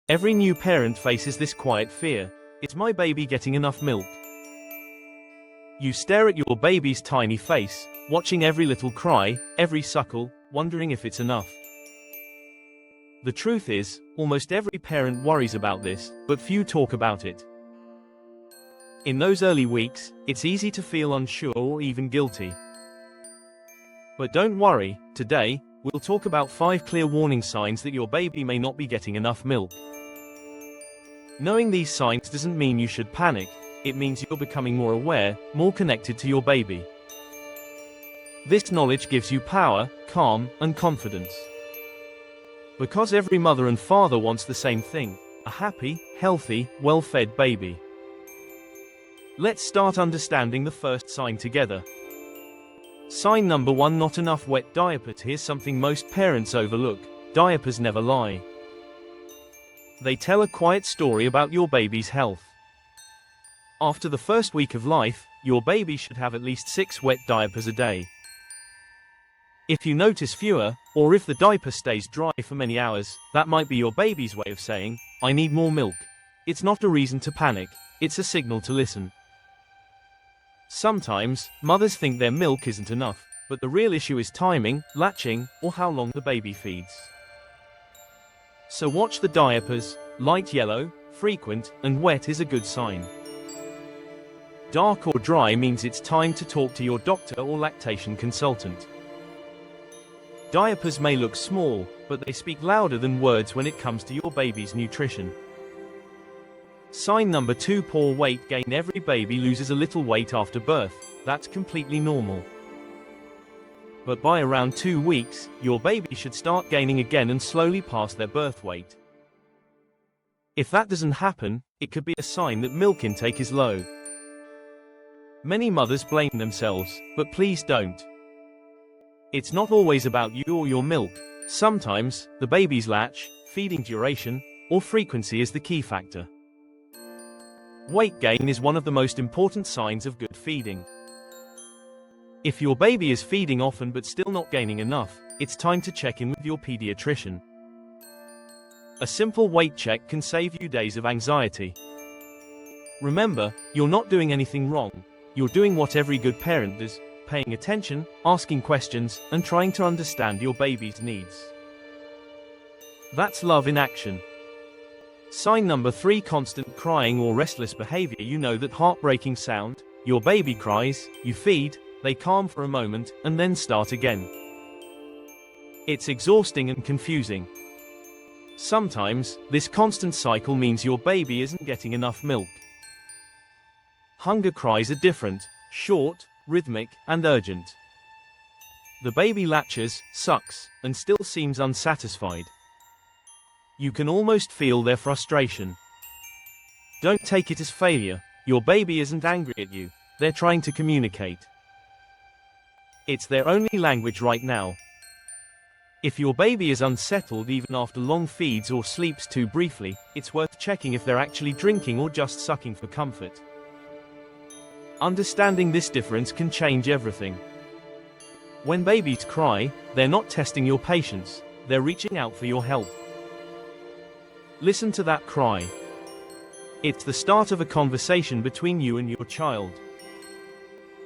Every new parent faces this quiet fear. Is my baby getting enough milk? You stare at your baby's tiny face, watching every little cry, every suckle, wondering if it's enough. The truth is, almost every parent worries about this, but few talk about it. In those early weeks, it's easy to feel unsure or even guilty. But don't worry, today, we'll talk about 5 clear warning signs that your baby may not be getting enough milk. Knowing these signs doesn't mean you should panic, it means you're becoming more aware, more connected to your baby. This knowledge gives you power, calm, and confidence. Because every mother and father wants the same thing, a happy, healthy, well-fed baby. Let's start understanding the first sign together. Sign number 1: not enough wet diapers. Here's something most parents overlook: diapers never lie. They tell a quiet story about your baby's health. After the first week of life, your baby should have at least 6 wet diapers a day. If you notice fewer, or if the diaper stays dry for many hours, that might be your baby's way of saying, "I need more milk." It's not a reason to panic, it's a signal to listen. Sometimes, mothers think their milk isn't enough, but the real issue is timing, latching, or how long the baby feeds. So watch the diapers. Light yellow, frequent, and wet is a good sign. Dark or dry means it's time to talk to your doctor or lactation consultant. Diapers may look small, but they speak louder than words when it comes to your baby's nutrition. Sign number 2: poor weight gain. Every baby loses a little weight after birth. That's completely normal. But by around 2 weeks, your baby should start gaining again and slowly pass their birth weight. If that doesn't happen, it could be a sign that milk intake is low. Many mothers blame themselves, but please don't. It's not always about you or your milk. Sometimes, the baby's latch, feeding duration, or frequency is the key factor. Weight gain is one of the most important signs of good feeding. If your baby is feeding often but still not gaining enough, it's time to check in with your pediatrician. A simple weight check can save you days of anxiety. Remember, you're not doing anything wrong. You're doing what every good parent does: paying attention, asking questions, and trying to understand your baby's needs. That's love in action. Sign number 3: constant crying or restless behavior. You know that heartbreaking sound? Your baby cries, you feed, they calm for a moment, and then start again. It's exhausting and confusing. Sometimes, this constant cycle means your baby isn't getting enough milk. Hunger cries are different: short, rhythmic, and urgent. The baby latches, sucks, and still seems unsatisfied. You can almost feel their frustration. Don't take it as failure. Your baby isn't angry at you. They're trying to communicate. It's their only language right now. If your baby is unsettled even after long feeds or sleeps too briefly, it's worth checking if they're actually drinking or just sucking for comfort. Understanding this difference can change everything. When babies cry, they're not testing your patience, they're reaching out for your help. Listen to that cry. It's the start of a conversation between you and your child.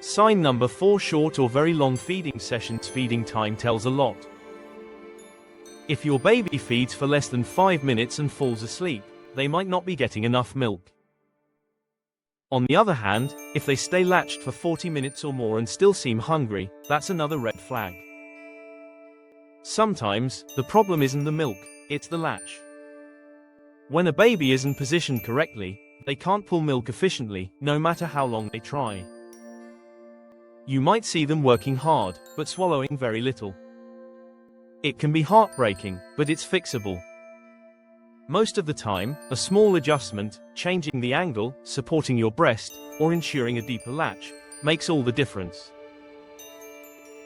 Sign number 4: short or very long feeding sessions. Feeding time tells a lot. If your baby feeds for less than 5 minutes and falls asleep, they might not be getting enough milk. On the other hand, if they stay latched for 40 minutes or more and still seem hungry, that's another red flag. Sometimes, the problem isn't the milk, it's the latch. When a baby isn't positioned correctly, they can't pull milk efficiently, no matter how long they try. You might see them working hard, but swallowing very little. It can be heartbreaking, but it's fixable. Most of the time, a small adjustment, changing the angle, supporting your breast, or ensuring a deeper latch, makes all the difference.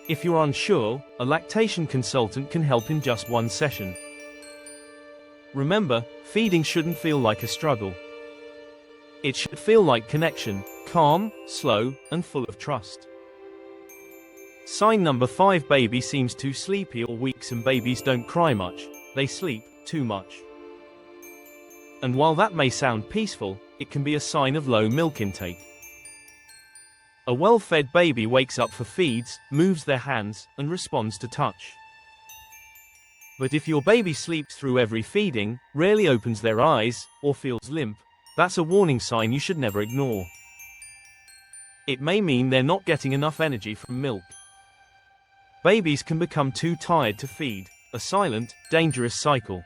If you're unsure, a lactation consultant can help in just one session. Remember, feeding shouldn't feel like a struggle. It should feel like connection, calm, slow, and full of trust. Sign number 5: baby seems too sleepy or weak. Some babies don't cry much, they sleep too much. And while that may sound peaceful, it can be a sign of low milk intake. A well-fed baby wakes up for feeds, moves their hands, and responds to touch. But if your baby sleeps through every feeding, rarely opens their eyes, or feels limp, that's a warning sign you should never ignore. It may mean they're not getting enough energy from milk. Babies can become too tired to feed, a silent, dangerous cycle.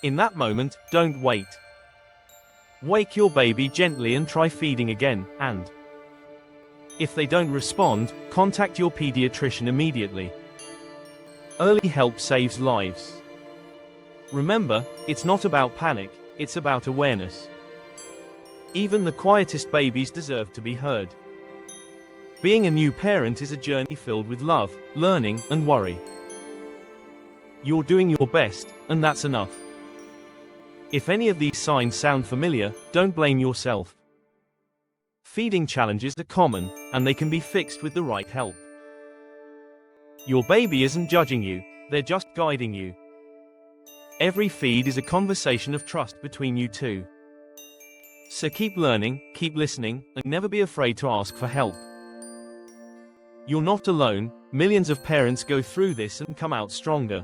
In that moment, don't wait. Wake your baby gently and try feeding again, and if they don't respond, contact your pediatrician immediately. Early help saves lives. Remember, it's not about panic, it's about awareness. Even the quietest babies deserve to be heard. Being a new parent is a journey filled with love, learning, and worry. You're doing your best, and that's enough. If any of these signs sound familiar, don't blame yourself. Feeding challenges are common, and they can be fixed with the right help. Your baby isn't judging you, they're just guiding you. Every feed is a conversation of trust between you two. So keep learning, keep listening, and never be afraid to ask for help. You're not alone, millions of parents go through this and come out stronger.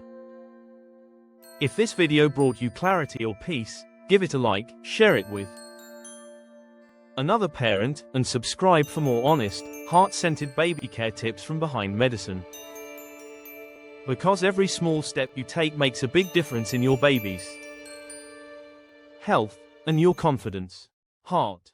If this video brought you clarity or peace, give it a like, share it with another parent, and subscribe for more honest, heart-centered baby care tips from behind medicine. Because every small step you take makes a big difference in your baby's health and your confidence. Heart.